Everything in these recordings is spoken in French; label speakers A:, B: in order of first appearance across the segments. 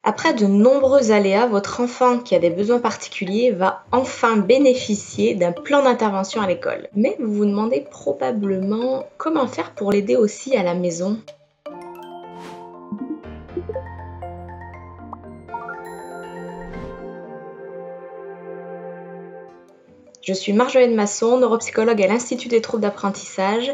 A: Après de nombreux aléas, votre enfant qui a des besoins particuliers va enfin bénéficier d'un plan d'intervention à l'école. Mais vous vous demandez probablement comment faire pour l'aider aussi à la maison. Je suis Marjolaine Masson, neuropsychologue à l'Institut des troubles d'apprentissage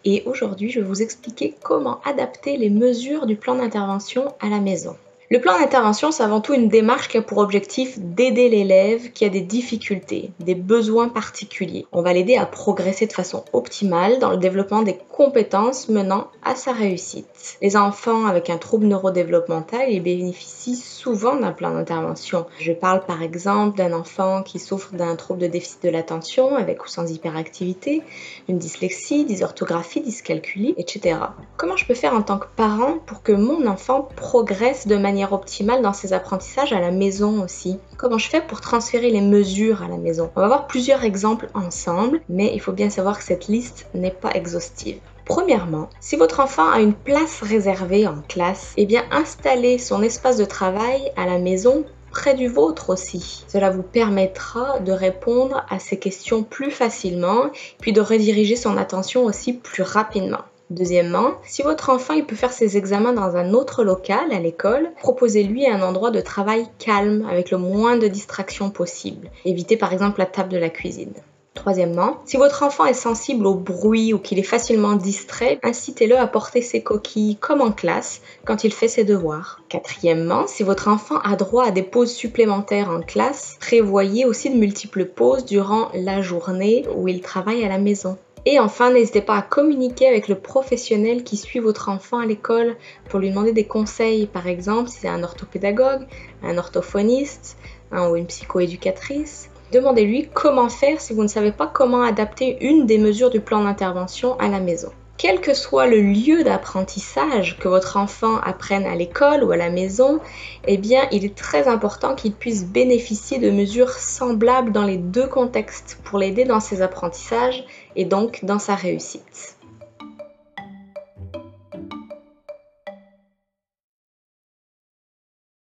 A: et aujourd'hui je vais vous expliquer comment adapter les mesures du plan d'intervention à la maison. Le plan d'intervention, c'est avant tout une démarche qui a pour objectif d'aider l'élève qui a des difficultés, des besoins particuliers. On va l'aider à progresser de façon optimale dans le développement des compétences menant à sa réussite. Les enfants avec un trouble neurodéveloppemental, ils bénéficient souvent d'un plan d'intervention. Je parle par exemple d'un enfant qui souffre d'un trouble de déficit de l'attention avec ou sans hyperactivité, d'une dyslexie, dysorthographie, dyscalculie, etc. Comment je peux faire en tant que parent pour que mon enfant progresse de manière optimale dans ses apprentissages à la maison aussi? Comment je fais pour transférer les mesures à la maison? On va voir plusieurs exemples ensemble, mais il faut bien savoir que cette liste n'est pas exhaustive. Premièrement, si votre enfant a une place réservée en classe, eh bien installez son espace de travail à la maison près du vôtre aussi. Cela vous permettra de répondre à ces questions plus facilement, puis de rediriger son attention aussi plus rapidement. Deuxièmement, si votre enfant peut faire ses examens dans un autre local à l'école, proposez-lui un endroit de travail calme avec le moins de distractions possible. Évitez par exemple la table de la cuisine. Troisièmement, si votre enfant est sensible au bruit ou qu'il est facilement distrait, incitez-le à porter ses coquilles comme en classe quand il fait ses devoirs. Quatrièmement, si votre enfant a droit à des pauses supplémentaires en classe, prévoyez aussi de multiples pauses durant la journée où il travaille à la maison. Et enfin, n'hésitez pas à communiquer avec le professionnel qui suit votre enfant à l'école pour lui demander des conseils, par exemple si c'est un orthopédagogue, un orthophoniste ou une psychoéducatrice. Demandez-lui comment faire si vous ne savez pas comment adapter une des mesures du plan d'intervention à la maison. Quel que soit le lieu d'apprentissage que votre enfant apprenne à l'école ou à la maison, eh bien, il est très important qu'il puisse bénéficier de mesures semblables dans les deux contextes pour l'aider dans ses apprentissages et donc dans sa réussite.